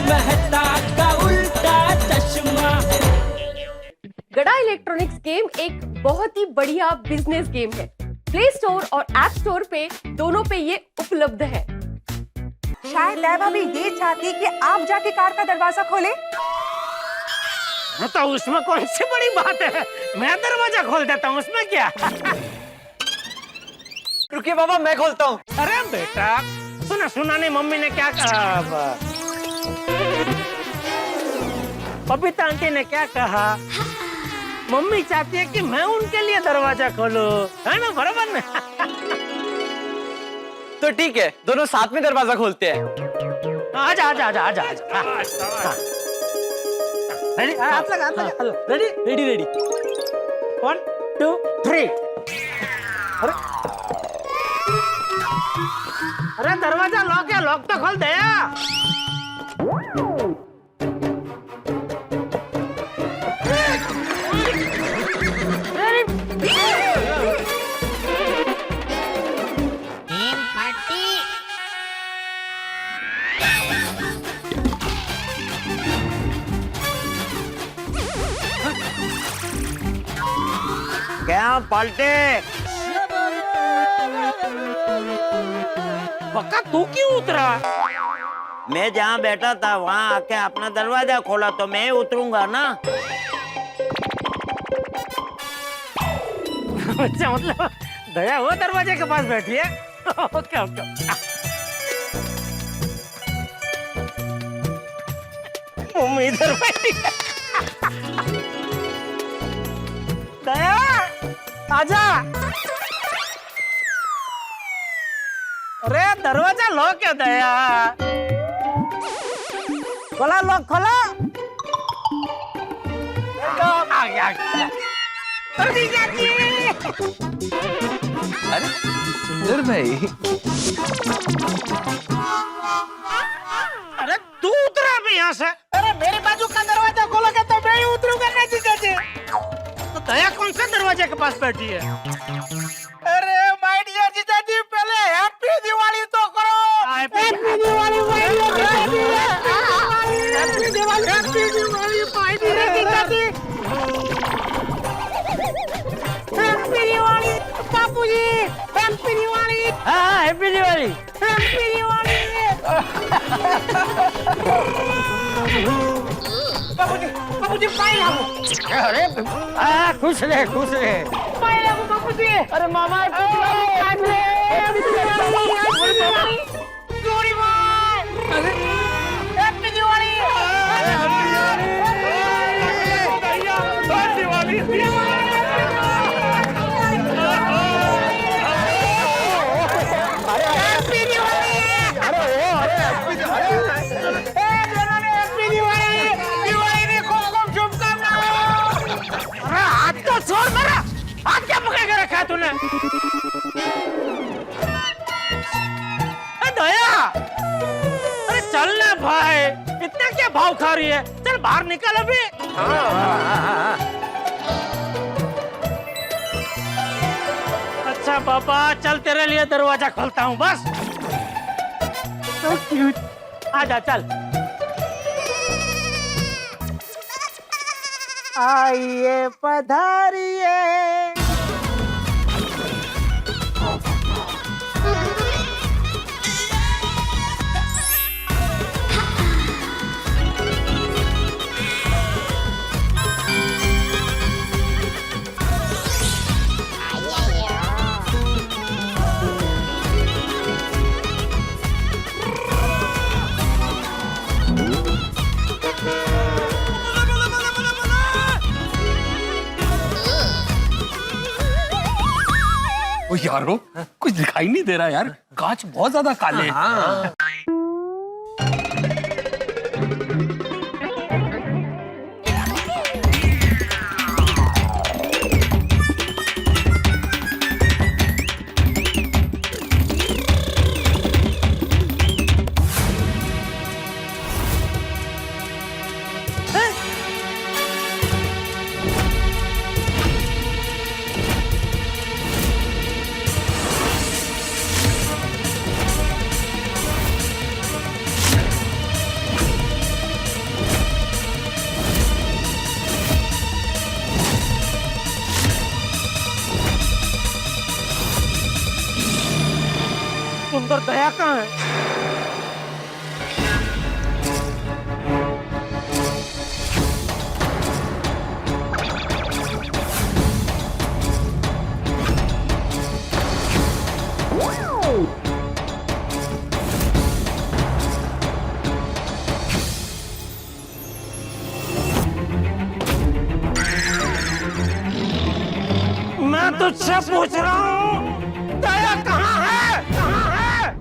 मेहता का उल्टा चश्मा। गड़ा इलेक्ट्रॉनिक्स गेम एक बहुत ही बढ़िया बिजनेस गेम है। प्ले स्टोर और ऐप स्टोर पे दोनों पे ये उपलब्ध है। शायद दैवा भी ये चाहती कि आप जाके कार का दरवाजा खोले। तो उसमें कौन सी बड़ी बात है, मैं दरवाजा खोल देता हूँ, उसमें क्या। रुकिए बाबा, मैं खोलता हूँ। अरे बेटा सुना नहीं मम्मी ने क्या कहा, बबीता आंटी ने क्या कहा। मम्मी चाहती है कि मैं उनके लिए दरवाजा खोलूं, है ना, बराबर ना। तो ठीक है, दोनों साथ में दरवाजा खोलते हैं। आजा आजा आजा आजा रेडी, हाथ लगा, रेडी रेडी रेडी, 1 2 3। अरे दरवाजा लॉक है, लॉक तो खोल दे। क्या पलटे, पक्का तू क्यों उतरा? मैं जहाँ बैठा था वहाँ आके अपना दरवाजा खोला तो मैं उतरूंगा ना। अच्छा, मतलब दया वो दरवाजे के पास बैठी है। ओके ओके, मम्मी इधर बैठी है। दया आजा। अरे दरवाजा लॉक है दया, खोला लॉक खोला। आ गया। अरे सुंदर भाई, अरे तू उतरा भी यहाँ से। अरे मेरे बाजू का दरवाजा खोलोगे तो मैं ही उतरूंगा ना जीजा जी। तो दया कौन से दरवाजे के पास बैठी है? अरे माय डियर जीजा जी, पहले हैप्पी दिवाली तो करो। Happy Diwali my dear happy Diwali, happy Diwali my dear जीजा जी। Happy Diwali Bapuji, happy Diwali. हाँ हैप्पी दिवाली, हैप्पी दिवाली। बापूजी बापूजी पाए लागो। अरे खुश रहे खुश रहे। पाए लागो बापूजी। अरे मामा जोड़ी मार। Happy Diwali, happy Diwali. छोड़ मेरा हाथ, क्या पकड़ के रखा है तूने? दया, अरे चल ना भाई, इतना क्या भाव खा रही है, चल बाहर निकल अभी। अच्छा पापा, चल तेरे लिए दरवाजा खोलता हूँ बस। So cute. आजा चल। आइए पधारिए। ओ यारो, कुछ दिखाई नहीं दे रहा यार, कांच बहुत ज्यादा काले हैं। हाँ। और दया कहाँ है? मैं तुझसे पूछ रहा हूँ, दया कहाँ है? कहाँ है?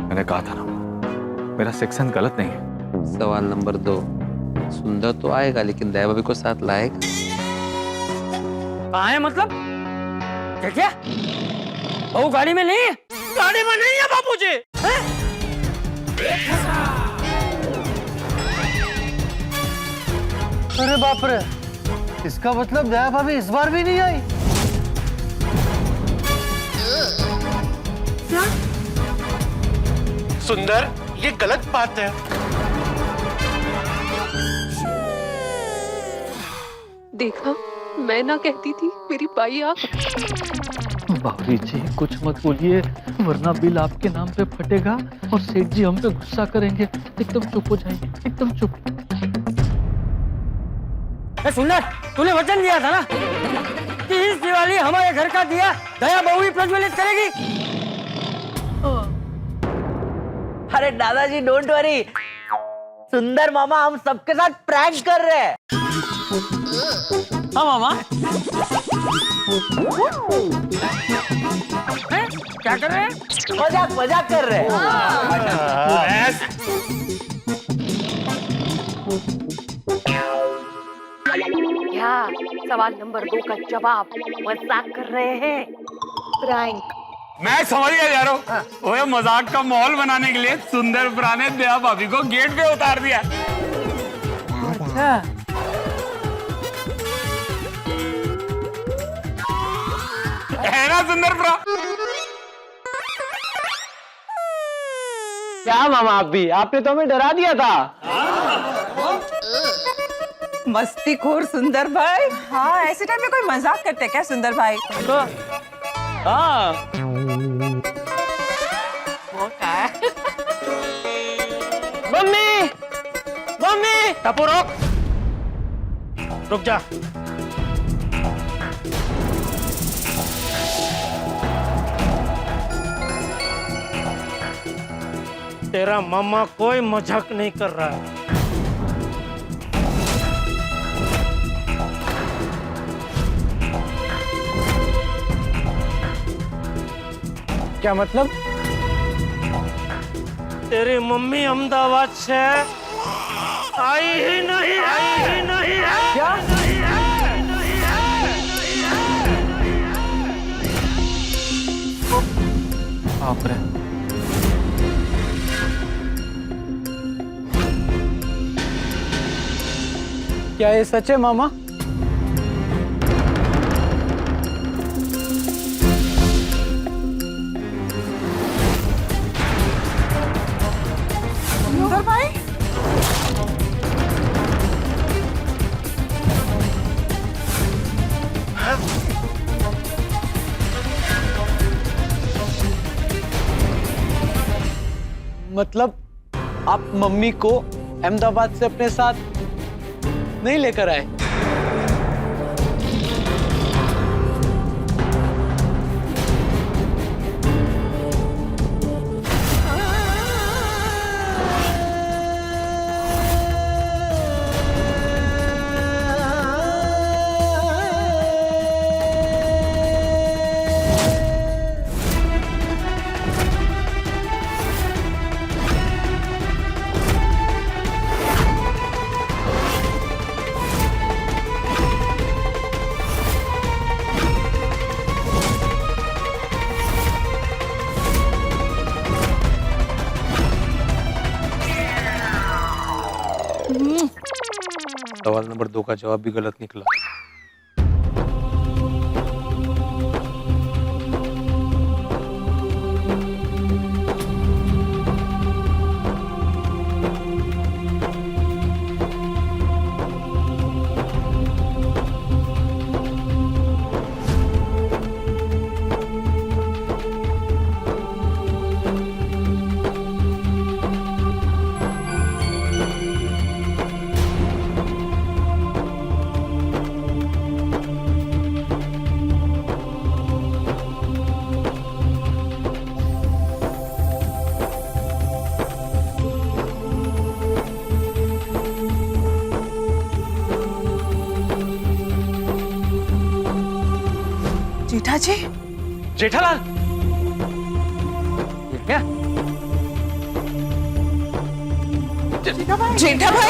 मैंने कहा था ना, मेरा सेक्शन गलत नहीं है। सवाल नंबर 2, सुंदर तो आएगा लेकिन दया भाभी को साथ लाएगा? कहाँ है मतलब? क्या? बहू गाड़ी में नहीं है? गाड़ी में नहीं है बापूजी। अरे बाप रे, इसका मतलब दया भाभी इस बार भी नहीं आई। सुंदर, ये गलत बात है। देखा, मैं ना कहती थी मेरी बाई आप। बाबरी जी कुछ मत बोलिए, वरना बिल आपके नाम पे फटेगा और सेठ जी हम पे गुस्सा करेंगे। एकदम चुप हो जाइए, एकदम चुप। सुंदर, तूने वचन दिया था ना कि इस दिवाली हमारे घर का दिया दया बहू ही प्रज्वलित करेगी। अरे दादाजी डोंट वरी, सुंदर मामा हम सबके साथ प्रैंक कर रहे हैं। हाँ मामा। क्या कर रहे हैं? मजाक कर रहे हैं। क्या सवाल नंबर 2 का जवाब मजाक कर रहे हैं? प्रैंक। मैं समझ गया यारो, ओए मजाक का माहौल बनाने के लिए सुंदर ब्रा ने दया भाभी को गेट पे उतार दिया। है ना सुंदर ब्रा? क्या मामा आप भी, आपने तो हमें डरा दिया था। मस्तीखोर सुंदर भाई। हाँ, ऐसे टाइम में कोई मजाक करते क्या सुंदर भाई? हाँ। वो क्या है? Mummy, mummy. टपू रुक जा। तेरा मामा कोई मजाक नहीं कर रहा है। क्या मतलब? तेरी मम्मी अहमदाबाद से आई ही नहीं है। क्या? बाप रे। क्या ये सच है मामा? सुंदर भाई? मतलब आप मम्मी को अहमदाबाद से अपने साथ नहीं लेकर आए? सवाल नंबर 2 का जवाब भी गलत निकला। जीजाजी जेठालाल, क्या? जेठा भाई जेठालाल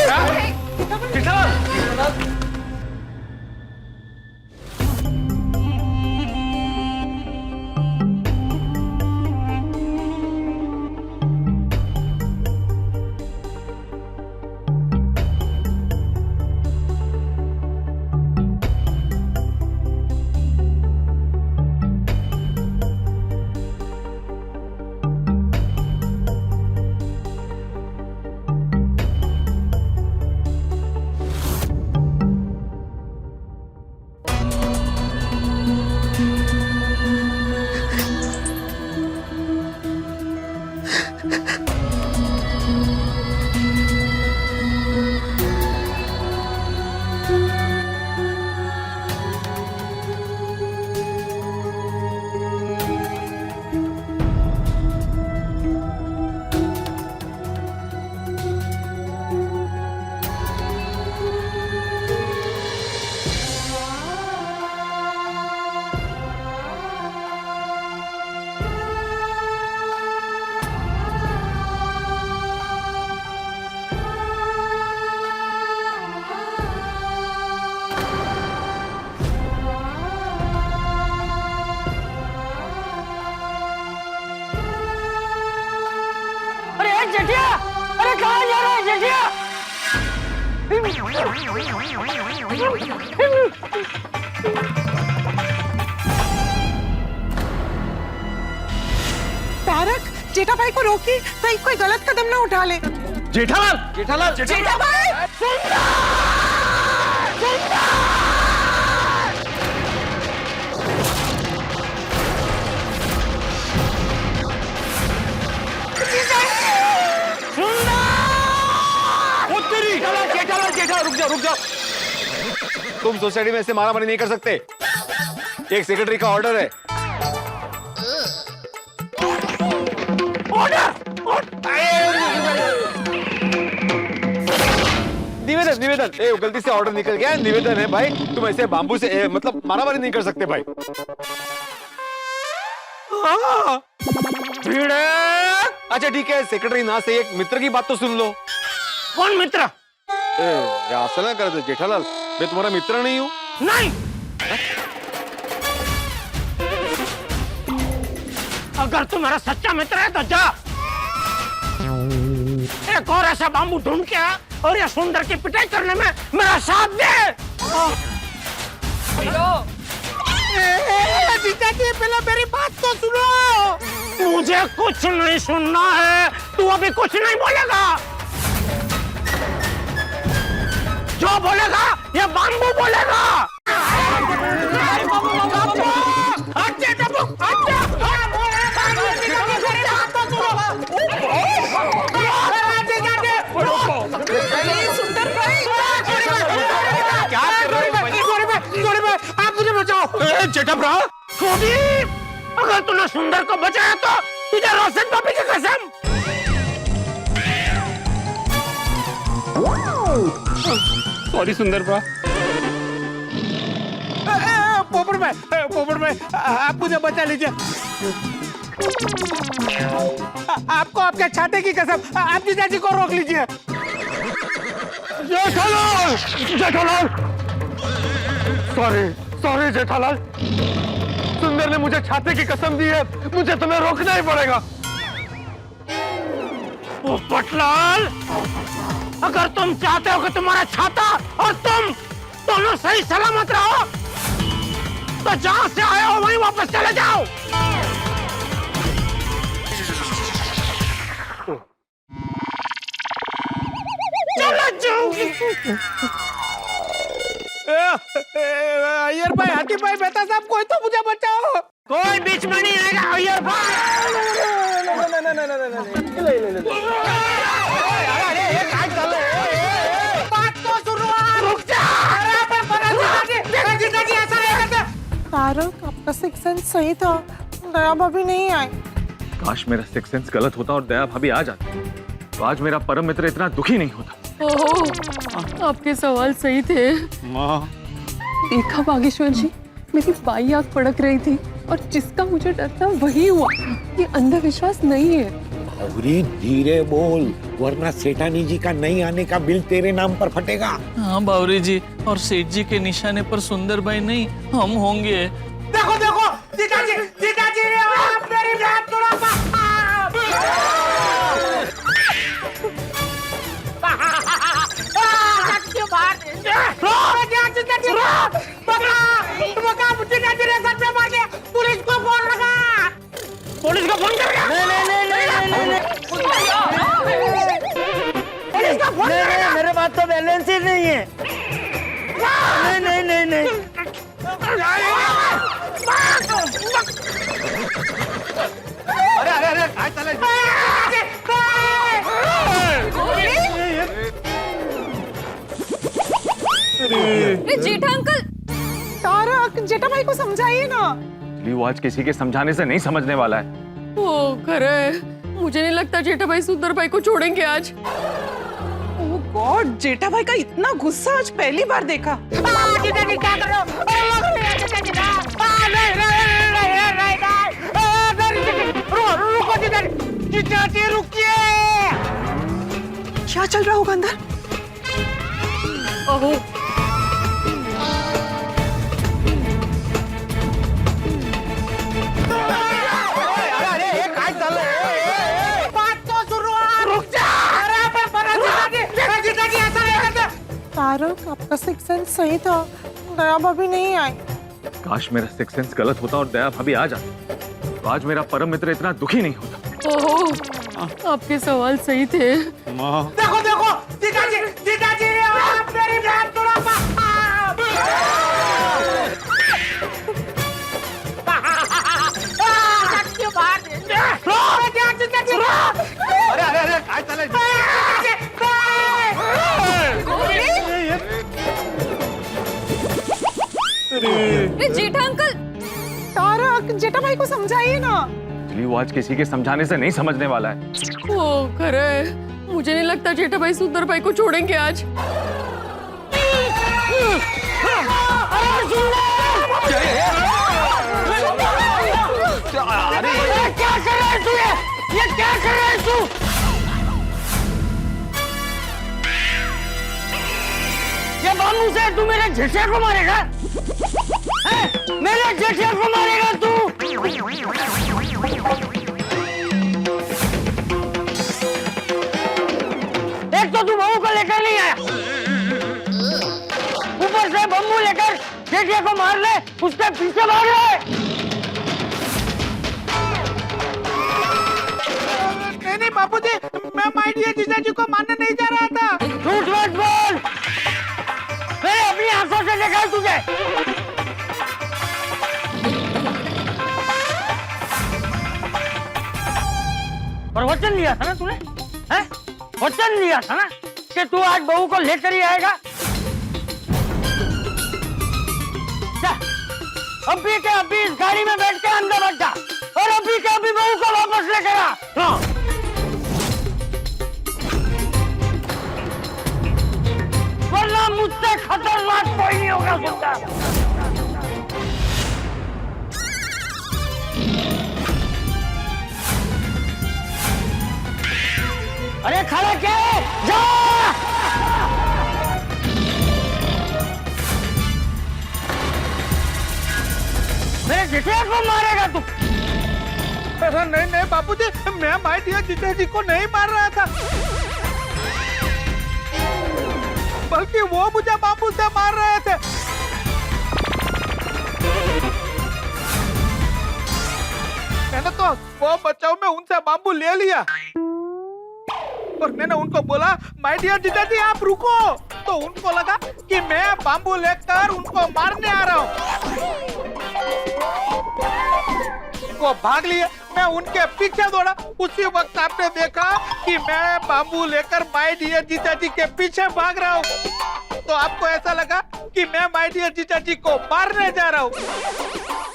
जेठिया, अरे कहाँ जा रहा है जेठिया? तारक, जेठा भाई को रोकी कहीं कोई गलत कदम ना उठा ले। जेठालाल, जेठालाल, जेठा भाई! जेठालाल, जेठालाल, रुक जाओ, रुक जाओ। तुम सोसाइटी में ऐसे मारामारी नहीं कर सकते। एक सेक्रेटरी का ऑर्डर है। निवेदन, निवेदन, गलती से ऑर्डर निकल गया। निवेदन है भाई, तुम ऐसे बांबू से मतलब मारामारी नहीं कर सकते भाई। अच्छा ठीक है, सेक्रेटरी ना से एक मित्र की बात तो सुन लो। कौन मित्र? ऐसा ना कर दो जेठालाल, मैं तुम्हारा मित्र नहीं हूँ। नहीं, अगर तू मेरा सच्चा मित्र है तो जा एक और ऐसा बांबू ढूंढ के आ और ये सुंदर की पिटाई करने में मेरा साथ दे। जीजाजी, पहले मेरी बात तो सुनो। मुझे कुछ नहीं सुनना है, तू अभी कुछ नहीं बोलेगा। जो बोलेगा ये बांबू बोलेगा। सुंदर भाई, क्या कर रहे हो? आप मुझे बचाओ। जेठा, अगर तूने सुंदर को बचाया तो तुझे रोशन पापी की कसम। सॉरी सुंदर ब्रा। पोपट भाई, आप मुझे बचा लीजिए। आपको आपके छाते की कसम, आप जीजाजी को रोक लीजिए। Jethalal, Jethalal, sorry, sorry Jethalal. सुंदर ने मुझे छाते की कसम दी है, मुझे तुम्हें रोकना ही पड़ेगा। पोपटलाल, अगर तुम चाहते हो कि तुम्हारा छाता और तुम दोनों सही सलामत रहो तो जहां से आए हो वहीं वापस चले जाओ। चले जाओ। अय्यर भाई, हाथी भाई, बेटा साहब, कोई तो मुझे बचाओ। कोई बीच में नहीं आएगा अय्यर भाई। बात तो सुनो। रुक जा। तारक, आपका सिक्स सेंस सही था, दया भाभी नहीं आई। काश मेरा सिक्स सेंस गलत होता और दया भाभी आ जाती, तो आज मेरा परम मित्र इतना दुखी नहीं होता। ओह, आपके सवाल सही थे। माँ, देखा बागेश्वर जी, मेरी बाई आंख फड़क रही थी। और जिसका मुझे डर था वही हुआ। ये अंधविश्वास नहीं है। अरे धीरे बोल, वरना सेठानी जी का नहीं आने का बिल तेरे नाम पर फटेगा। हाँ बावरी जी, और सेठ जी के निशाने पर सुंदर भाई नहीं, हम होंगे। देखो देखो जीजाजी, जीजाजी ने आप मेरी बात सुना। पुलिस को फोन लगा। पुलिस को फोन करेगा? नहीं, पुलिस को फोन करेगा? मेरे पास तो बैलेंस ही नहीं है। नहीं। अरे काय चाललंय? जेठा अंकल, तारक, जेठा भाई को समझाइए ना। वो आज किसी के समझाने से नहीं समझने वाला है। ओ करे, मुझे नहीं लगता जेठा भाई सुंदर भाई को छोड़ेंगे आज। ओह गॉड, जेठा भाई का इतना गुस्सा आज पहली बार देखा। जीजाजी क्या कर रहे हो? रुको जीजाजी, जीजाजी रुकिए। क्या चल रहा होगा अंदर? ओहो, अरे काय चाललंय? बात तो सुरू आहे. रुक जा. अरे पण जीजाजी ऐसा नहीं करते. तारक, आपका सिक्स सेंस सही था, दया भाभी नहीं आई। काश मेरा सिक्स सेंस गलत होता और दया भाभी आ जाती, तो आज मेरा परम मित्र इतना दुखी नहीं होता। ओहो, आपके सवाल सही थे। देखो देखो जीजाजी, जीजाजी ने आप मेरी बात सुना। अरे काय चाललंय? जेठा अंकल, तारक, जेठा भाई को समझाइए ना। वो आज किसी के समझाने से नहीं समझने वाला है। ओ करे, मुझे नहीं लगता जेठा भाई सुंदर भाई को छोड़ेंगे आज। क्या कर रहा है तू? ये क्या कर रहा है तू? ये बामू से तू मेरे जेठे को मारेगा? मेरे जेठे को मारेगा तू? एक तो तू बहू को लेकर नहीं आया, ऊपर से बम्बू लेकर जेठे को मार ले, उसके पीछे भाग रहे। नहीं बापूजी, मैं माय डियर जीजाजी को मारने नहीं जा रहा था। झूठ मत बोल, मैंने अपनी आंखों से देखा है तुझे। और वचन लिया था ना तूने, हैं? वचन लिया था ना कि तू आज बहू को लेकर ही आएगा। जा, अभी के अभी इस गाड़ी में बैठ के अंदर बैठ जा, और अभी के अभी बहू को वापस लेकर आ। हाँ। वरना मुझसे खतरनाक कोई नहीं होगा सुंदर। अरे खड़ा क्या है? जा! मेरे जेठे को मारेगा तू? अरे नहीं बापूजी, मैं माय डियर जीजाजी को नहीं मार रहा था, बल्कि वो मुझे बापू से मार रहे थे। मैंने तो वो बचाव में उनसे बाम्बू ले लिया और मैंने उनको बोला माय डियर जीजाजी आप रुको, तो उनको लगा कि मैं बाम्बू लेकर उनको मारने आ रहा हूँ। वो भाग लिए, मैं उनके पीछे दौड़ा। उसी वक्त आपने देखा कि मैं बाम्बू लेकर माय डियर जीजाजी के पीछे भाग रहा हूँ, तो आपको ऐसा लगा कि मैं माय डियर जीजाजी को मारने जा रहा हूँ।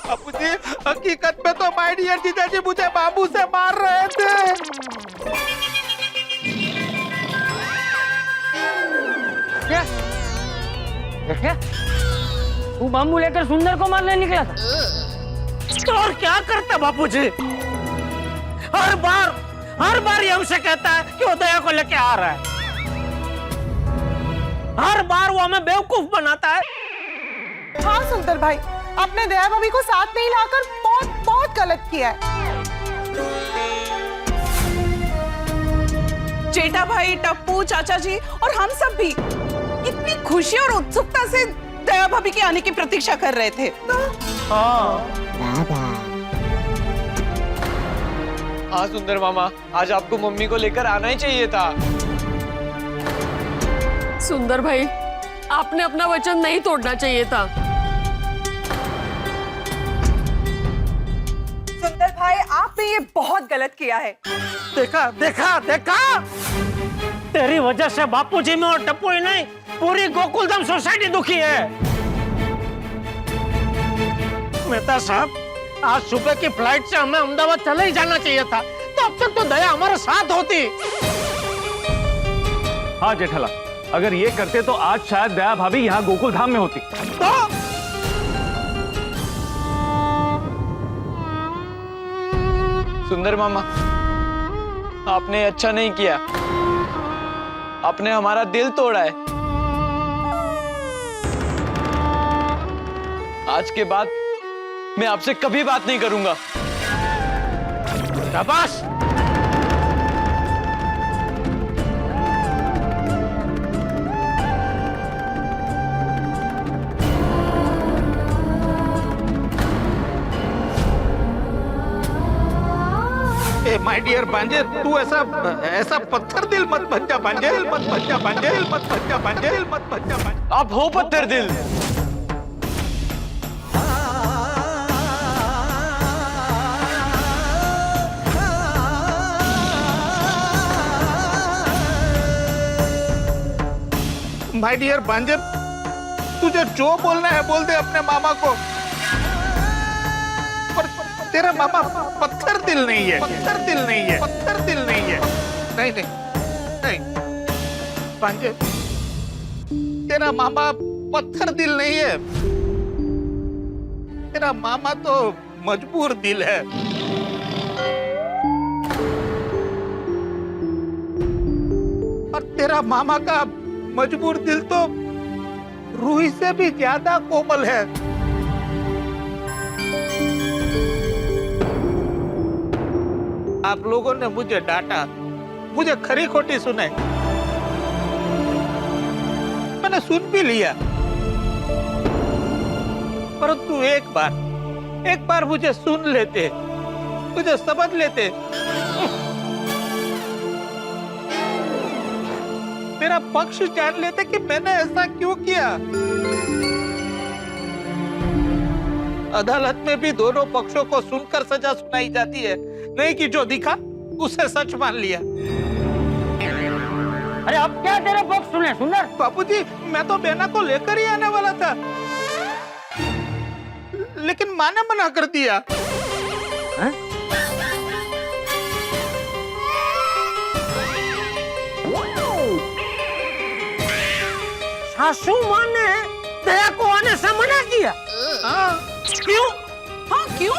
बापूजी, हकीकत में तो माय डियर जीजाजी मुझे बाम्बू से मार रहे थे। क्या? क्या? तू बाम्बू लेकर सुंदर को मारने निकला था? तो और क्या करता बापूजी? हर बार ये हमसे कहता है कि वो दया को लेके आ रहा है। हर बार वो हमें बेवकूफ बनाता है। हाँ सुंदर भाई, आपने दया भाभी को साथ नहीं लाकर बहुत बहुत गलत किया है। जेठा भाई, टप्पू, चाचा जी और हम सब भी कितनी खुशी और उत्सुकता से दया भाभी के आने की प्रतीक्षा कर रहे थे। हाँ सुंदर मामा, आज आपको मम्मी को लेकर आना ही चाहिए था। सुंदर भाई, आपने अपना वचन नहीं तोड़ना चाहिए था। सुंदर भाई, आपने ये बहुत गलत किया है। देखा देखा देखा, तेरी वजह से बापूजी में और टप्पू ही नहीं, पूरी गोकुलधाम सोसाइटी दुखी है। मेहता साहब, आज सुबह की फ्लाइट से हमें अहमदाबाद चले ही जाना चाहिए था, तो अब तक तो दया हमारे साथ होती। हाँ जेठालाल, अगर ये करते तो आज शायद दया भाभी यहाँ गोकुल धाम में होती। तो सुंदर मामा, आपने अच्छा नहीं किया, आपने हमारा दिल तोड़ा है। आज के बाद मैं आपसे कभी बात नहीं करूंगा। शाबाश। माय डियर भांजे, तू ऐसा पत्थर दिल मत बन जा भांजे, मत बन जा भांजे, मत बन जा भांजे, मत बन जा भांजे। आप हो पत्थर दिल। माय डियर भांजे, तुझे जो बोलना है बोल दे अपने मामा को, पर तेरा मामा पत्थर दिल नहीं है, पत्थर दिल नहीं है, पत्थर दिल नहीं है। नहीं नहीं नहीं भांजे, तेरा मामा पत्थर दिल नहीं है, तेरा मामा तो मजबूर दिल है। और तेरा मामा का मजबूर दिल तो रूही से भी ज्यादा कोमल है। आप लोगों ने मुझे डांटा, मुझे खरी खोटी सुनाई, मैंने सुन भी लिया, परंतु एक बार मुझे सुन लेते, मुझे समझ लेते, मेरा पक्ष जान लेते कि मैंने ऐसा क्यों किया। अदालत में भी दोनों पक्षों को सुनकर सजा सुनाई जाती है, नहीं कि जो दिखा उसे सच मान लिया। अरे अब क्या तेरा पक्ष सुने सुंदर? बापूजी, मैं तो बेना को लेकर ही आने वाला था, लेकिन माँ ने मना कर दिया। सासू माँ ने दया को आने से मना किया। क्यों? हाँ क्यों?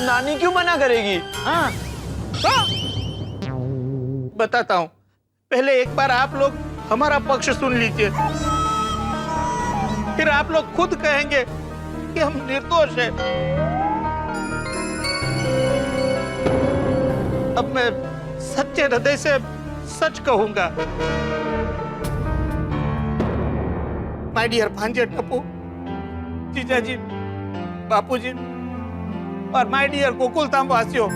नानी क्यों मना करेगी? हाँ, बताता हूँ, पहले एक बार आप लोग हमारा पक्ष सुन लीजिए, फिर आप लोग खुद कहेंगे कि हम निर्दोष हैं। अब मैं सच्चे हृदय से सच कहूंगा। माय डियर भांजे, टप्पू, जीजाजी, बापूजी और माय डियर गोकुलधाम वासियों,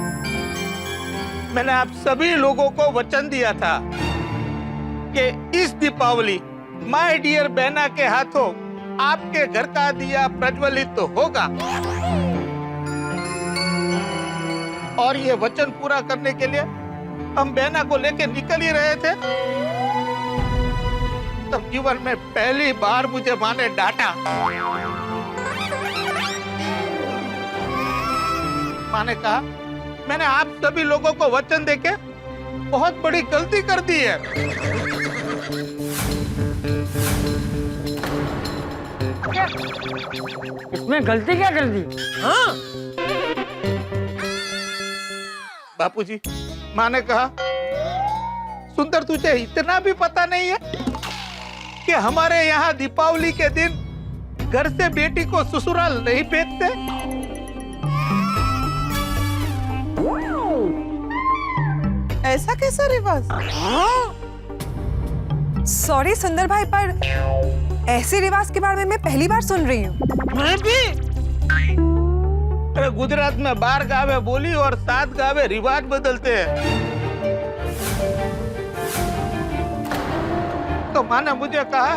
मैंने आप सभी लोगों को वचन दिया था कि इस दीपावली माय डियर बहना के हाथों आपके घर का दिया प्रज्वलित तो होगा, और ये वचन पूरा करने के लिए हम बहना को लेकर निकल ही रहे थे, तब जीवन में पहली बार मुझे माँ ने डांटा। माँ ने कहा, मैंने आप सभी लोगों को वचन देके बहुत बड़ी गलती कर दी है। इसमें गलती क्या कर दी? हाँ बापूजी, माँ ने कहा सुंदर तुझे इतना भी पता नहीं है कि हमारे यहाँ दीपावली के दिन घर से बेटी को ससुराल नहीं भेजते। ऐसा कैसा रिवाज? सॉरी सुंदर भाई, पर ऐसे रिवाज के बारे में मैं पहली बार सुन रही हूँ। मैं भी। अरे गुजरात में 12 गावे बोली और 7 गावे रिवाज बदलते हैं। तो माँ ने मुझे कहा,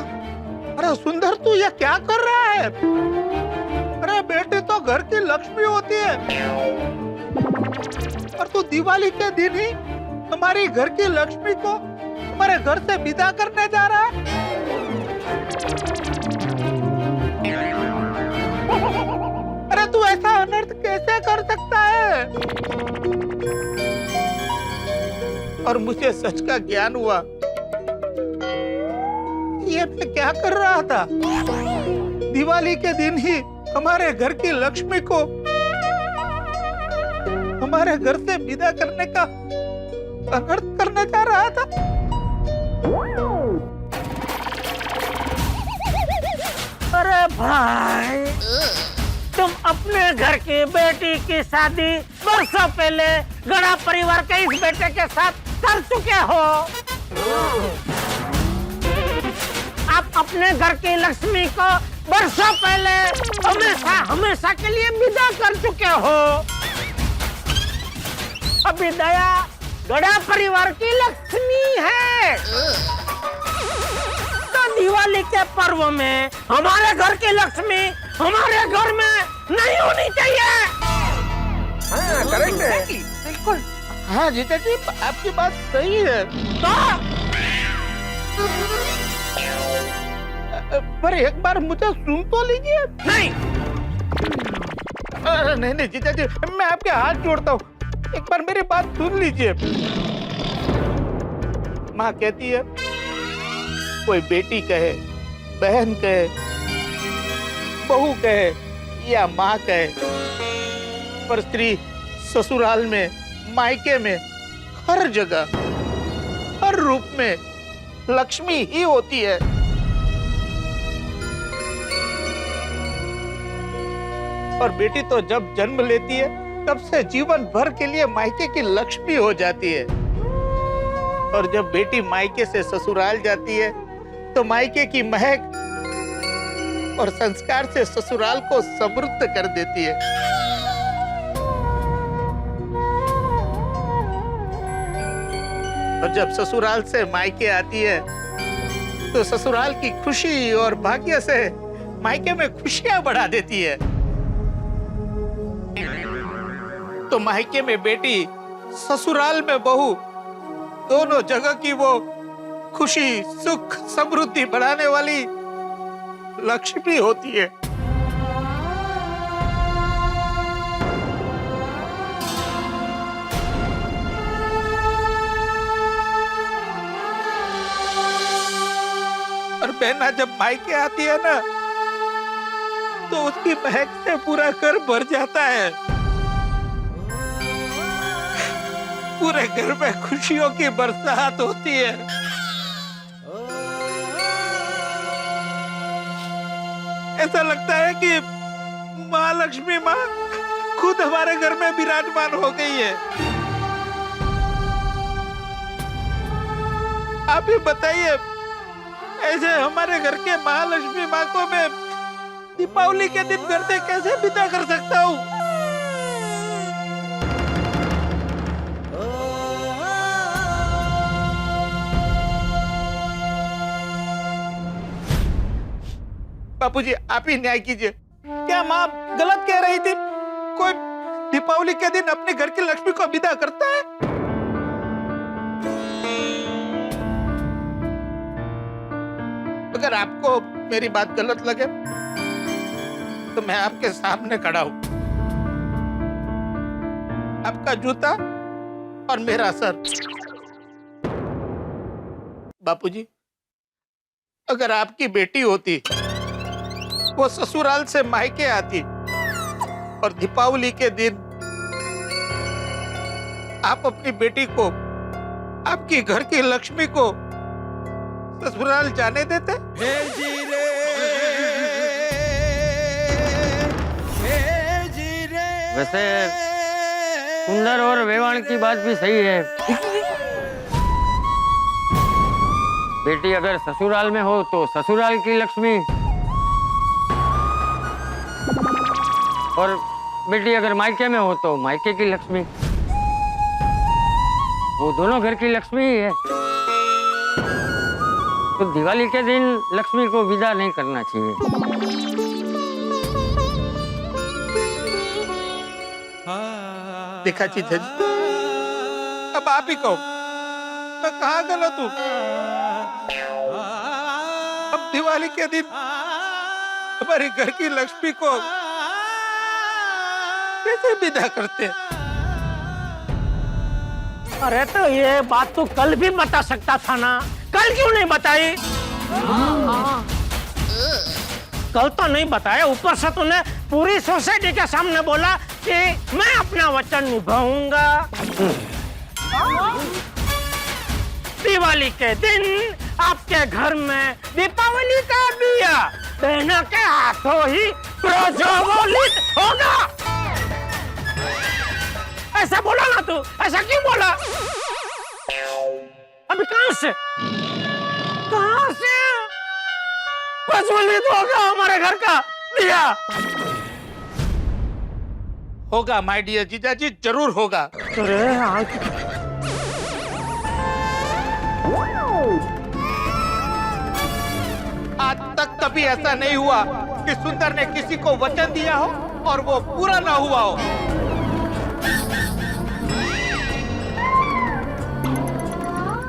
अरे सुंदर तू ये क्या कर रहा है? अरे बेटी तो घर की लक्ष्मी होती है और तू दिवाली के दिन ही तुम्हारी घर की लक्ष्मी को तुम्हारे घर से विदा करने जा रहा है। अरे तू ऐसा अनर्थ कैसे कर सकता है? और मुझे सच का ज्ञान हुआ। ये मैं क्या कर रहा था? दिवाली के दिन ही हमारे घर की लक्ष्मी को हमारे घर से विदा करने का अनर्थ करने जा रहा था। अरे भाई, तुम अपने घर की बेटी की शादी वर्षों पहले गड़ा परिवार के इस बेटे के साथ कर चुके हो। आप अपने घर की लक्ष्मी को वर्षों पहले हमेशा हमेशा के लिए विदा कर चुके हो। अभी दया गड़ा परिवार की लक्ष्मी है, तो दिवाली के पर्व में हमारे घर की लक्ष्मी हमारे घर में नहीं होनी चाहिए। हाँ, करेक्ट है। बिल्कुल। हाँ जीजा जी, आपकी बात सही है। पर एक बार मुझे सुन तो लीजिए। नहीं, नहीं नहीं जीजा जी, मैं आपके हाथ जोड़ता हूँ, एक बार मेरी बात सुन लीजिए। माँ कहती है, कोई बेटी कहे, बहन कहे, बहू कहे या माँ कहे, पर स्त्री ससुराल में, मायके में, हर जगह, हर रूप में लक्ष्मी ही होती है। और बेटी तो जब जन्म लेती है तब से जीवन भर के लिए मायके की लक्ष्मी हो जाती है। और जब बेटी मायके से ससुराल जाती है तो मायके की महक और संस्कार से ससुराल को समृद्ध कर देती है। और जब ससुराल से मायके आती है तो ससुराल की खुशी और भाग्य से मायके में खुशियां बढ़ा देती है। तो मायके में बेटी, ससुराल में बहू, दोनों जगह की वो खुशी, सुख, समृद्धि बढ़ाने वाली लक्ष्मी होती है। और बहना जब मायके आती है ना, तो उसकी महक से पूरा घर भर जाता है। पूरे घर में खुशियों की बरसात होती है। ऐसा लगता है कि माँ लक्ष्मी माँ खुद हमारे घर में विराजमान हो गई है। आप ही बताइए, ऐसे हमारे घर के महालक्ष्मी माँ को मैं दीपावली के दिन घर से कैसे विदा कर सकता हूँ? बापूजी, आप ही न्याय कीजिए। क्या माँ गलत कह रही थी? कोई दीपावली के दिन अपने घर की लक्ष्मी को विदा करता है? अगर आपको मेरी बात गलत लगे तो मैं आपके सामने खड़ा हूं। आपका जूता और मेरा सर। बापूजी, अगर आपकी बेटी होती वो ससुराल से मायके आती और दीपावली के दिन आप अपनी बेटी को, आपकी घर की लक्ष्मी को ससुराल जाने देते? वैसे सुंदर और वेवाण की बात भी सही है। बेटी अगर ससुराल में हो तो ससुराल की लक्ष्मी, और बेटी अगर मायके में हो तो मायके की लक्ष्मी। वो दोनों घर की लक्ष्मी ही है। तो दिवाली के दिन लक्ष्मी को विदा नहीं करना चाहिए। देखा जीजा जी, अब आप ही कहो, मैं कहाँ गलत हूँ? अब दिवाली के दिन हमारे घर की लक्ष्मी को कैसे विदा करते? अरे तो ये बात तो कल भी बता सकता था ना, कल क्यों नहीं बताई? कल तो नहीं बताया, ऊपर से तूने पूरी सोसाइटी के सामने बोला कि मैं अपना वचन निभाऊंगा। दिवाली के दिन आपके घर में दीपावली का दिया बहनों के हाथों ही प्रज्वलित होगा। ऐसा बोला ना तू, ऐसा क्यों बोला? अभी कहां से प्रज्वलित होगा हमारे घर का दिया? होगा माय डियर जीजा जी, जरूर होगा। अरे आज तक कभी ऐसा नहीं हुआ कि सुंदर ने किसी को वचन दिया हो और वो पूरा ना हुआ हो।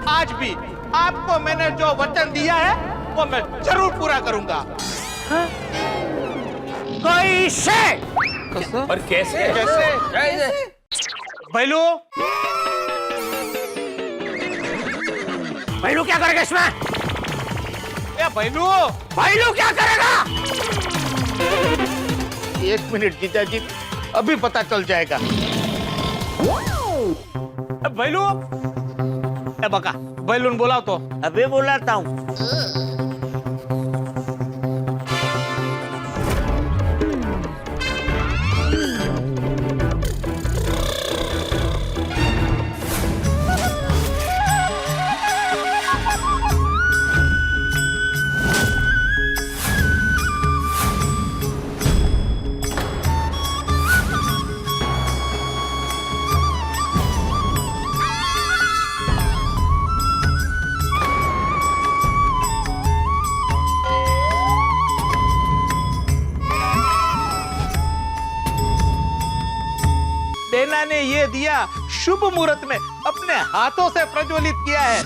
आज भी आपको मैंने जो वचन दिया है वो मैं जरूर पूरा करूंगा। कैसे? और कैसे? भैलू, भैलू क्या करेगा इसमें? भैलू, भैलू क्या करेगा? 1 मिनट जीजा जी, अभी पता चल जाएगा। भैलू, बका बैलून बोला तो अभी बुलाता हूँ। देना ने ये दिया शुभ मुहूर्त में अपने हाथों से प्रज्वलित किया है।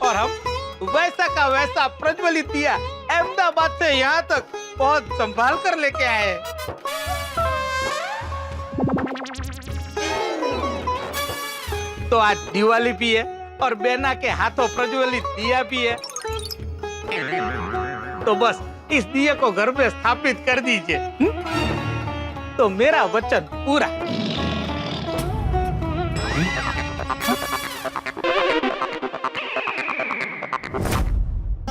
और हम वैसा का वैसा प्रज्वलित दिया अहमदाबाद से यहाँ तक बहुत संभाल कर लेके आए। तो आज दिवाली भी है और बेना के हाथों प्रज्वलित दिया भी है, तो बस इस दिए को घर में स्थापित कर दीजिए, तो मेरा वचन पूरा।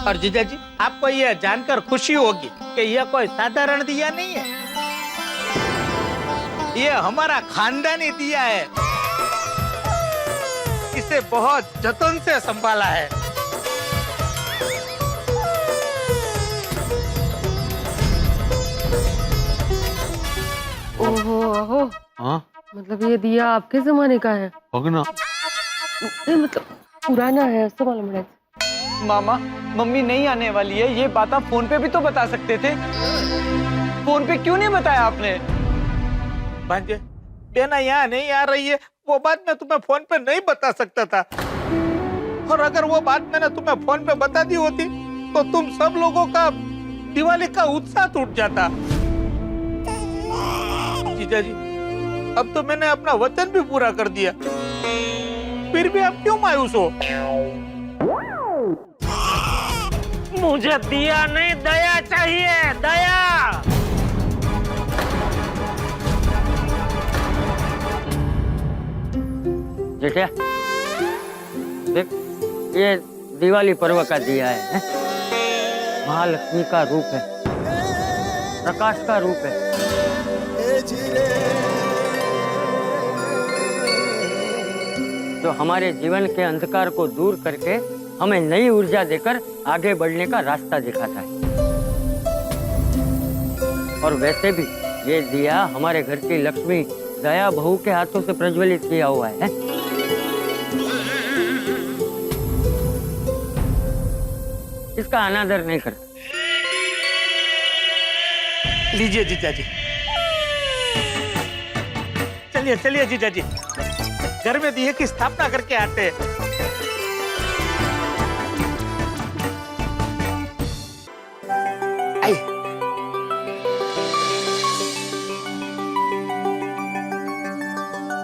और जीजा जी, आपको यह जानकर खुशी होगी कि यह कोई साधारण दिया नहीं है, यह हमारा खानदानी दिया है। इसे बहुत जतन से संभाला है। ओहो, हाँ मतलब ये दिया आपके जमाने का है? होगा नहीं, मतलब पुराना है, ऐसा मालूम है। मामा, मम्मी नहीं आने वाली है, ये बात आप फोन पे भी तो बता सकते थे। फोन पे क्यों नहीं बताया आपने? भांजे, बेना यहाँ नहीं आ रही है, वो बात मैं तुम्हें फोन पे नहीं बता सकता था, और अगर वो बात मैंने तुम्हें फोन पे बता दी होती तो तुम सब लोगों का दिवाली का उत्साह टूट जाता। जीजा जी, अब तो मैंने अपना वचन भी पूरा कर दिया, फिर भी आप क्यों मायूस हो? मुझे दिया नहीं, दया चाहिए, दया। जेठिया, देख, ये दिवाली पर्व का दिया है? महालक्ष्मी का रूप है, प्रकाश का रूप है। जो हमारे जीवन के अंधकार को दूर करके हमें नई ऊर्जा देकर आगे बढ़ने का रास्ता दिखाता है। और वैसे भी ये दिया हमारे घर की लक्ष्मी दया बहू के हाथों से प्रज्वलित किया हुआ है। इसका अनादर नहीं करता। लीजिए जीजा जी, चलिए चलिए जीजा जी, घर में दिए की स्थापना करके आते हैं। आइए।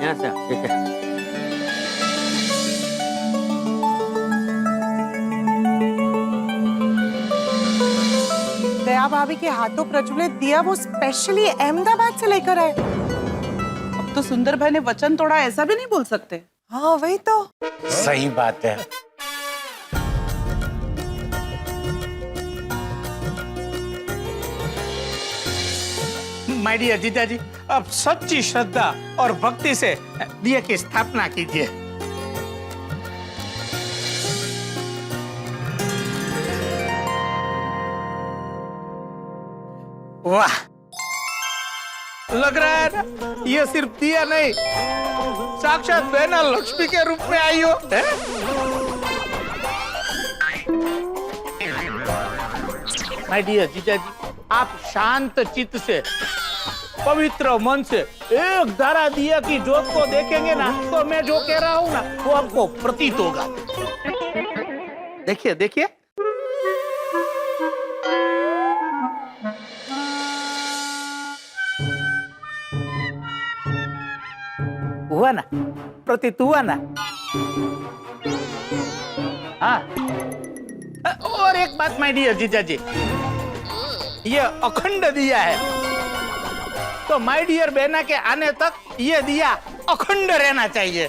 यहाँ से ठीक है। दया भाभी के हाथों प्रज्वलित दिया वो स्पेशली अहमदाबाद से लेकर आए। अब तो सुंदर भाई ने वचन तोड़ा, ऐसा भी नहीं बोल सकते। हाँ वही तो। सही बात है। माय डियर जीजा जी, अब सच्ची श्रद्धा और भक्ति से दिए की स्थापना कीजिए। वाह, लग रहा है ना ये सिर्फ दिया नहीं, साक्षात बहना लक्ष्मी के रूप में आई हो। माय डियर जीजा जी, आप शांत चित्त से, पवित्र मन से एक धारा दिया की ज्योत को देखेंगे ना, तो मैं जो कह रहा हूँ ना वो आपको प्रतीत होगा। देखिए देखिए, हुआ ना, प्रतीत हुआ ना? हाँ। और एक बात माय डियर जीजा जी, ये अखंड दिया है, तो माय डियर बहना के आने तक ये दिया अखंड रहना चाहिए,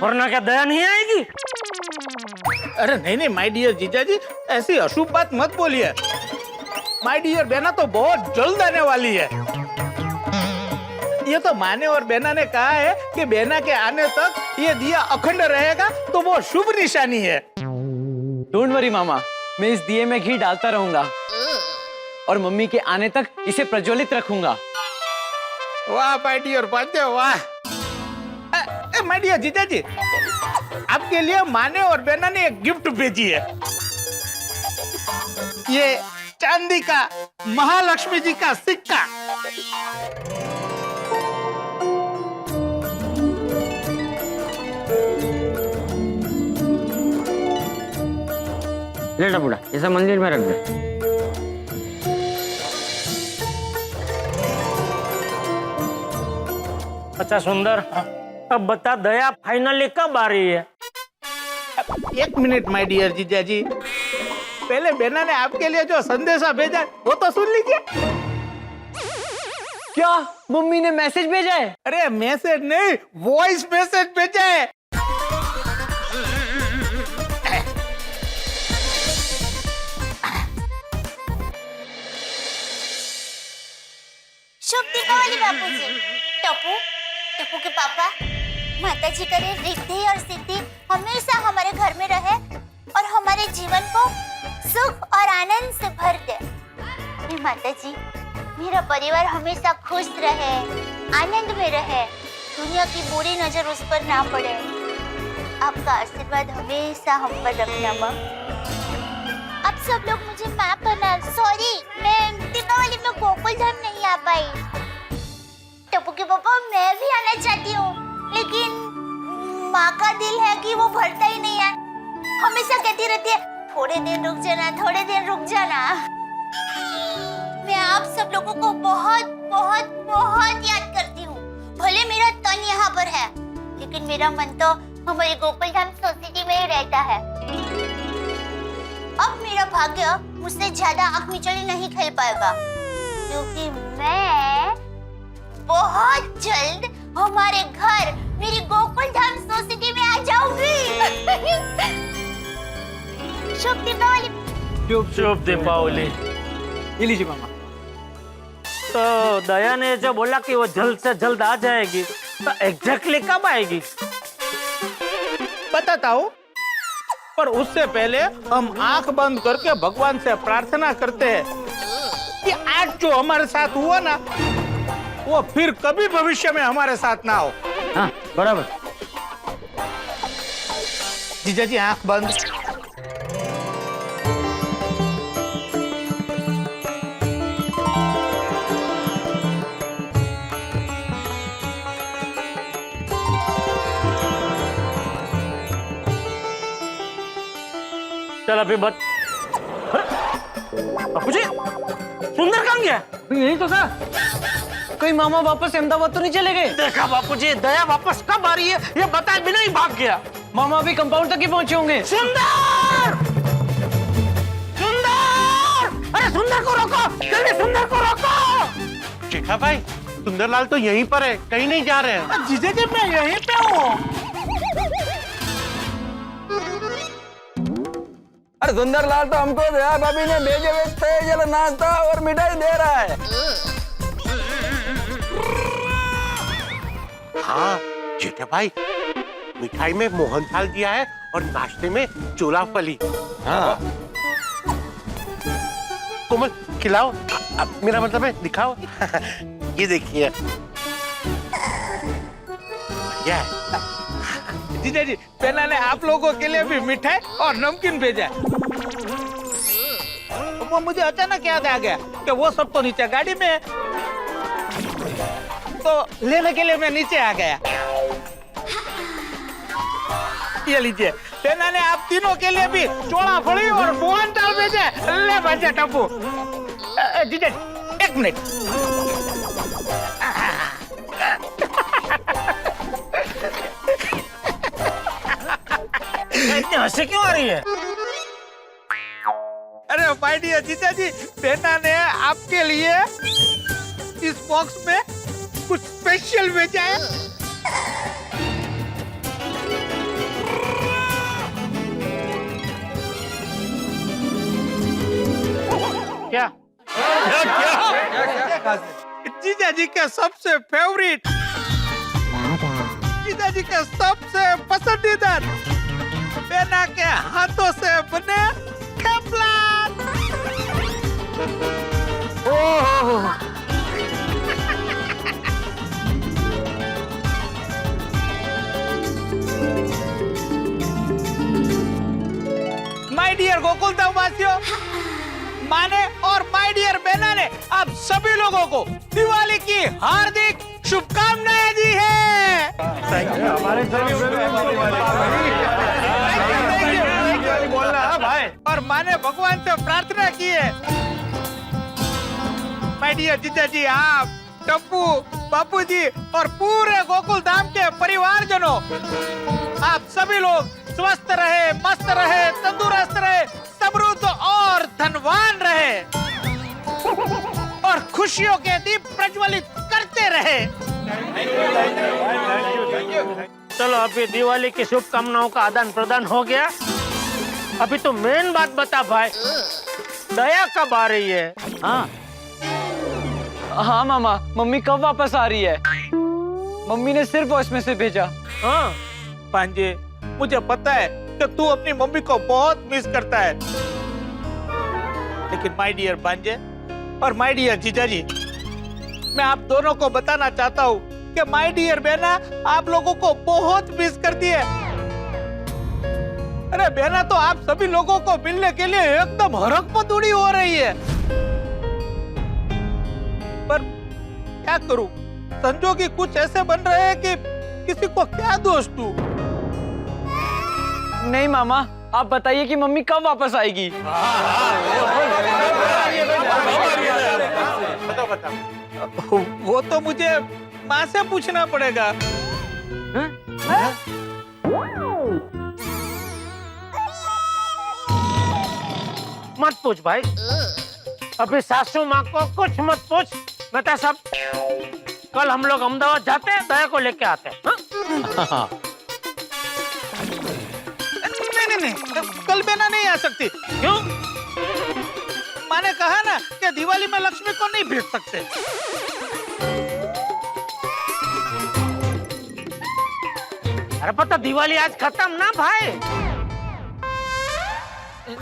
वरना क्या दया नहीं आएगी? अरे नहीं नहीं माय डियर जीजा जी, ऐसी अशुभ बात मत बोलिए। माय डियर बहना तो बहुत जल्द आने वाली है। ये तो माने और बहना ने कहा है कि बहना के आने तक ये दिया अखंड रहेगा, तो वो शुभ निशानी है। डोंट वरी मामा, मैं इस दिए में घी डालता रहूंगा और मम्मी के आने तक इसे प्रज्वलित रखूंगा। वाह माय डियर बाजे, वाह। माय डियर जीजा जी, आपके लिए माने और बहना ने एक गिफ्ट भेजी है। ये चांदी का महालक्ष्मी जी का सिक्का। लेटा बुढ़ा, इसे मंदिर में रख दे। अच्छा सुंदर, अब बता दया फाइनली कब आ रही है? एक मिनट माय डियर जीजा जी, पहले बहना ने आपके लिए जो संदेशा भेजा वो तो सुन लीजिए। क्या मम्मी ने मैसेज भेजा है? अरे मैसेज नहीं, वॉइस मैसेज भेजा है। शुभ दीपावली बापूजी। टप्पू, टप्पू के पापा, माता जी करे रिद्धि और सिद्धि हमेशा हमारे घर में रहे और हमारे जीवन को सुख और आनंद से भर दे। माता जी, मेरा परिवार हमेशा खुश रहे, आनंद में रहे, दुनिया की बुरी नजर उस पर ना पड़े। आपका आशीर्वाद हमेशा हम पर रखना माँ। आप सब लोग मुझे माफ करना, सॉरी, मैं दीपावली में गोकुल धाम नहीं आ पाई। टप्पू के पापा, मैं भी आना चाहती हूँ, लेकिन माँ का दिल है कि वो भरता ही नहीं है, हमेशा कहती रहती है थोड़े दिन रुक जाना, थोड़े दिन रुक जाना। मैं आप सब लोगों को बहुत बहुत मेरा मन तो हमारे गोकुलधाम सोसाइटी में ही रहता है। अब मेरा भाग्य मुझसे ज्यादा आँख मिचौली नहीं खेल पाएगा, क्योंकि मैं बहुत जल्द हमारे घर मेरी गोकुलधाम सोसाइटी में आ जाऊंगी। शुभ दीपावली। शुभ दीपावली। ये लीजिए मामा। तो दया ने जो बोला कि वो जल्द से जल्द आ जाएगी, तो एग्जैक्टली कब आएगी? बताता हूँ, पर उससे पहले हम आंख बंद करके भगवान से प्रार्थना करते हैं कि आज जो हमारे साथ हुआ ना, वो फिर कभी भविष्य में हमारे साथ ना हो। हाँ बराबर। जीजा जी आंख बंद। चल अभी बत। बापूजी, सुंदर कहाँ गया? यही तो था। कोई मामा वापस अहमदाबाद तो नहीं चले गए? देखा बापूजी, दया वापस कब आ रही है ये बताए बिना ही भाग गया। मामा अभी कंपाउंड तक ही पहुंचे होंगे। सुंदर! सुंदर! अरे सुंदर को रोको! जल्दी सुंदर को रोको! शेखा भाई, सुंदरलाल तो यहीं पर है, कहीं नहीं जा रहे हैं। जीजा जी मैं यहीं पे हूँ। अरे सुंदरलाल तो हमको दया भाभी ने भेजे हुए पेयजल, नाश्ता और मिठाई दे रहा है। हाँ जेठे भाई, मिठाई में मोहनथाल दिया है और नाश्ते में चोला फली। हाँ कोमल खिलाओ, मेरा मतलब है दिखाओ। ये देखिए। जीजा जी, पेना ने आप लोगों के लिए भी मिठाई और नमकीन भेजा है। वो मुझे अचानक याद आ गया कि वो सब तो नीचे गाड़ी में है, तो लेने के लिए मैं नीचे आ गया। ये लीजिए, पेना ने आप तीनों के लिए भी चोला फली और मोहनथाल भेजा है। ले बच्चे टप्पू। जीजा जी, एक मिनट। इतनी हंसी क्यों आ रही है? अरे माय डियर जीजा जी, पेना ने आपके लिए इस बॉक्स में कुछ स्पेशल भेजा है। क्या? क्या? जीजा जी का सबसे फेवरेट, जीजा जी का सबसे पसंदीदा पेना के हाथों से बने थेपला। माय डियर गोकुलधाम वासियों, माने और माय डियर बेना ने आप सभी लोगों को दिवाली की हार्दिक शुभकामनाएं दी है। हमारे बोलना है भाई। और माने भगवान से प्रार्थना की है, माय डियर जीजा जी, आप टप्पू, बापू जी और पूरे गोकुलधाम के परिवारजनों, आप सभी लोग स्वस्थ रहे, मस्त रहे, तंदुरुस्त रहे, समृद्ध और धनवान रहे और खुशियों के दीप प्रज्वलित करते रहे। चलो अभी दिवाली की शुभकामनाओं का आदान प्रदान हो गया। अभी तो मेन बात बता भाई, दया कब आ रही है? हाँ हाँ मामा, मम्मी कब वापस आ रही है? मम्मी ने सिर्फ वॉइस मैसेज भेजा। हाँ पांजे, मुझे पता है कि तू अपनी मम्मी को बहुत मिस करता है, लेकिन माय डियर पांजे और माय डियर जीजा जी, मैं आप दोनों को बताना चाहता हूँ कि माय डियर बहना आप लोगों को बहुत मिस करती है। अरे बहना तो आप सभी लोगों को मिलने के लिए एकदम हड़कपतुड़ी हो रही है, पर क्या करूं, संजोग ही कुछ ऐसे बन रहे हैं कि किसी को क्या दोष दूं। नहीं मामा, आप बताइए कि मम्मी कब वापस आएगी? वो तो मुझे माँ से पूछना पड़ेगा। मत पूछ भाई, अभी सासू माँ को कुछ मत पूछ। बेटा सब, कल हम लोग अहमदाबाद जाते हैं, दया को लेके आते हैं। हाँ? नहीं, कल बेना नहीं आ सकती। क्यों? मैंने कहा ना कि दिवाली में लक्ष्मी को नहीं भेज सकते। अरे पता, दिवाली आज खत्म ना भाई।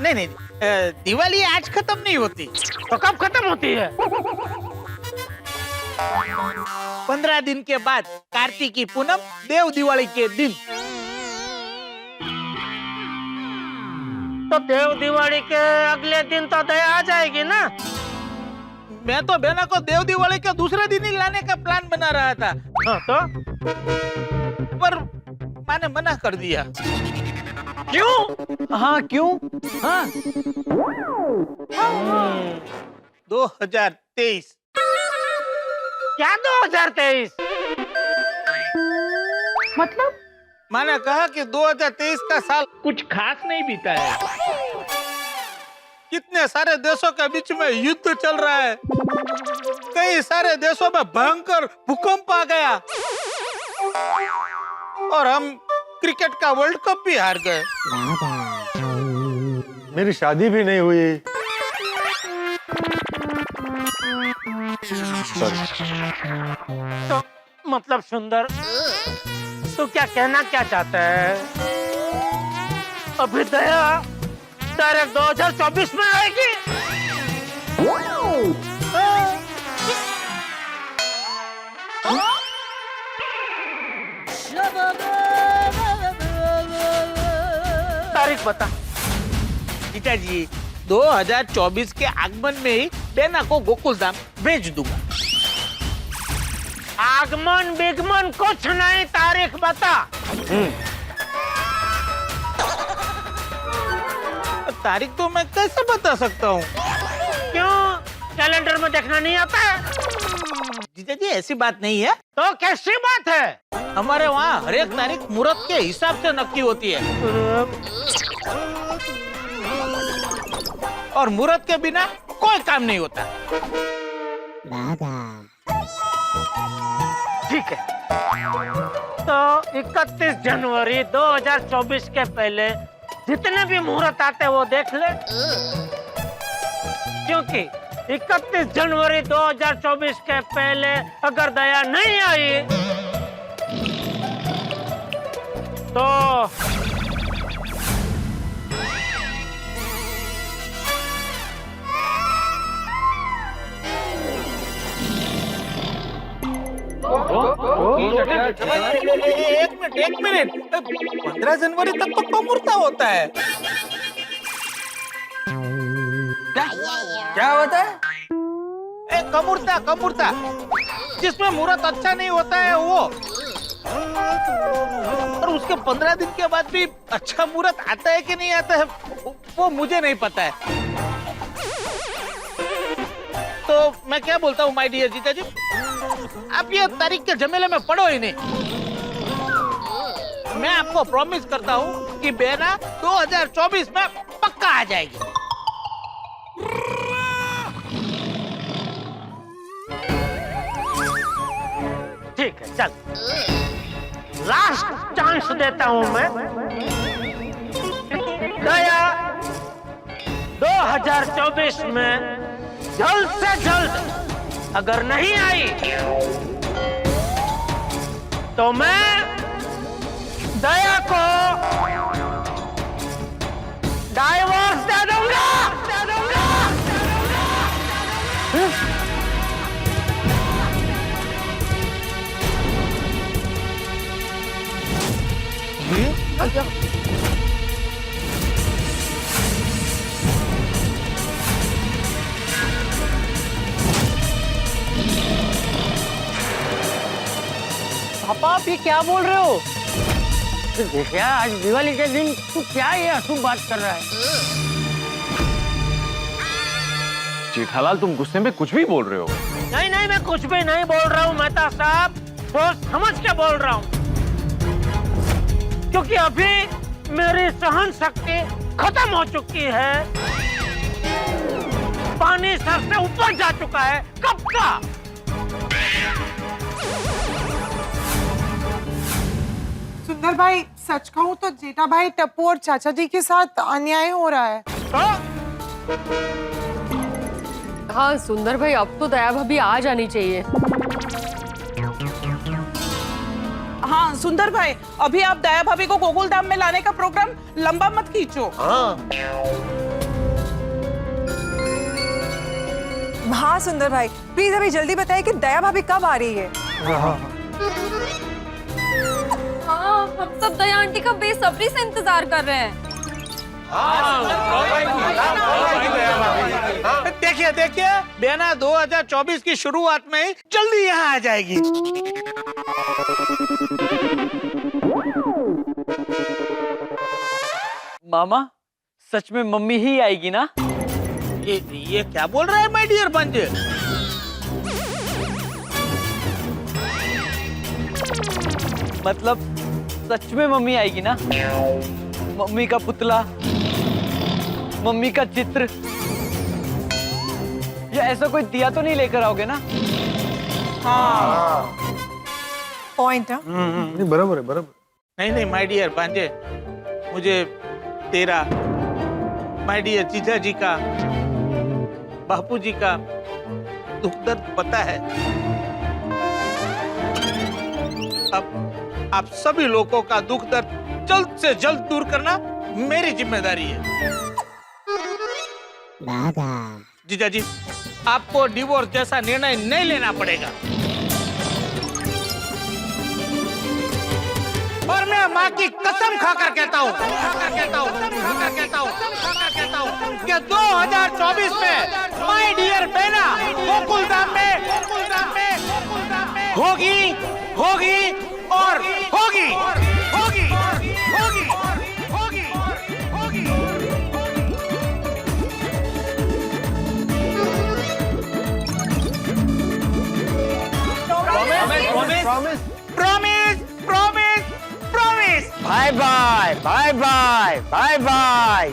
नहीं, दिवाली आज खत्म नहीं होती। तो कब खत्म होती है? 15 दिन के बाद कार्तिकी पूनम, देव दिवाली के दिन। तो देव दिवाली के अगले दिन तो दया आ जाएगी ना। मैं तो बेना को देव दिवाली के दूसरे दिन ही लाने का प्लान बना रहा था। हाँ, तो पर मैंने मना कर दिया। क्यों? हाँ क्यों? हाँ 2023। क्या 2023? मतलब मैंने कहा कि 2023 का साल कुछ खास नहीं बीता है। कितने सारे देशों के बीच में युद्ध चल रहा है। कई सारे देशों में भयंकर भूकंप आ गया और हम क्रिकेट का वर्ल्ड कप भी हार गए। मेरी शादी भी नहीं हुई। तो मतलब सुंदर, तू क्या कहना क्या चाहता है? अभी दया डायरेक्ट 2024 में आएगी? तारीख बता। जीजा जी, 2024 के आगमन में ही बेना को गोकुल धाम भेज दूंगा। आगमन बिगमन कुछ नहीं, तारीख बता। तारीख तो मैं कैसे बता सकता हूँ? क्यों, कैलेंडर में देखना नहीं आता है? जीजा जी, ऐसी बात नहीं है। तो कैसी बात है? हमारे वहाँ हर एक तारीख मुहूर्त के हिसाब से नक्की होती है और मुहूर्त के बिना कोई काम नहीं होता। ठीक है, तो 31 जनवरी 2024 के पहले जितने भी मुहूर्त आते हैं वो देख ले, क्योंकि 31 जनवरी 2024 के पहले अगर दया नहीं आई तो एक मिनट 15 जनवरी तक तो कमुर्ता होता है। क्या होता है? कमुर्ता जिसमें मुहूर्त अच्छा नहीं होता है वो, और उसके 15 दिन के बाद भी अच्छा मुहूर्त आता है कि नहीं आता है वो मुझे नहीं पता है। तो मैं क्या बोलता हूँ माय डियर जीजा जी, आप ये तारीख के झमेले में पड़ो ही नहीं। मैं आपको प्रॉमिस करता हूँ कि बेना 2024 में पक्का आ जाएगी। ठीक है, चल लास्ट चांस देता हूं मैं। दया 2024 में जल्द से जल्द अगर नहीं आई तो मैं दया को डाइवोर्स दे दूंगा। पापा आप ये क्या बोल रहे हो? देखिए, आज दिवाली के दिन तू क्या ये अशुभ बात कर रहा है? जेठालाल, तुम गुस्से में कुछ भी बोल रहे हो। नहीं मैं कुछ भी नहीं बोल रहा हूँ मेहता साहब, सोच समझ के बोल रहा हूँ। क्योंकि अभी मेरी सहन शक्ति खत्म हो चुकी है। पानी सर से ऊपर जा चुका है कब का। सुंदर भाई, सच कहूँ तो जेठा भाई टप्पू और चाचा जी के साथ अन्याय हो रहा है। हाँ सुंदर भाई, अब तो दया भाभी आ जानी चाहिए। हाँ सुंदर भाई, अभी आप दया भाभी को गोकुल धाम में लाने का प्रोग्राम लंबा मत खींचो। हाँ सुंदर भाई, प्लीज अभी जल्दी बताइए कि दया भाभी कब आ रही है। हाँ, हम सब दया आंटी का बेसब्री से इंतजार कर रहे हैं। देखिए देखिए, बेना 2024 की शुरुआत में ही जल्दी यहाँ आ जाएगी। मामा, सच में मम्मी ही आएगी ना? ये क्या बोल रहा है माय डियर बंजे? मतलब सच में मम्मी आएगी ना? मम्मी का पुतला, मम्मी का चित्र, या ऐसा कोई दिया तो नहीं लेकर आओगे ना? हाँ पॉइंट है। बराबर है, बराबर। नहीं नहीं माय डियर बंजे, मुझे तेरा, माय डियर जीजा जी का, बापू जी का दुख दर्द पता है। अब आप सभी लोगों का दुख दर्द जल्द से जल्द दूर करना मेरी जिम्मेदारी है। जीजा जी, आपको डिवोर्स जैसा निर्णय नहीं लेना पड़ेगा। और मैं माँ की कसम खाकर कहता हूँ कि 2024 में माय डियर बेना गोकुल धाम में होगी होगी और होगी होगी होगी होगी होगी। Promise promise promise promise. Bye bye bye bye bye bye.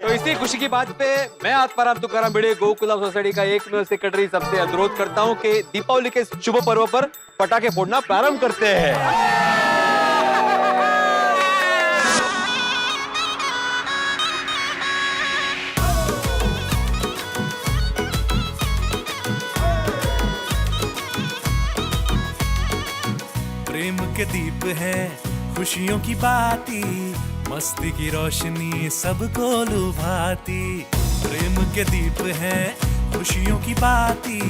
तो इसी खुशी की बात पे मैं आत्माराम तुकाराम भिड़े गोकुलम सोसाइटी का एकमेव सेक्रेटरी सबसे अनुरोध करता हूं कि दीपावली के शुभ पर्व पर पटाखे फोड़ना प्रारंभ करते हैं। प्रेम के दीप है खुशियों की बाती, मस्ती की रोशनी सबको लुभाती। प्रेम के दीप है खुशियों की बाती,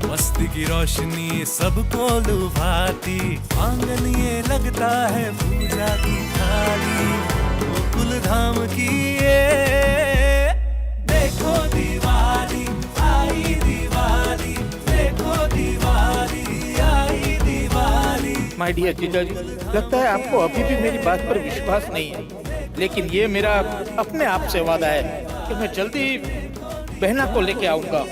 मस्ती की रोशनी सबको लुभाती। आंगन ये लगता है पूजा की थाली, गोकुल धाम की ये देखो दिवाली आई, दिवाली देखो दिवाली आई, दिवाली। माय डियर जीजा जी, लगता है आपको अभी भी मेरी बात पर विश्वास नहीं है, लेकिन ये मेरा अपने आप से वादा है कि मैं जल्दी बहना को लेके आऊंगा।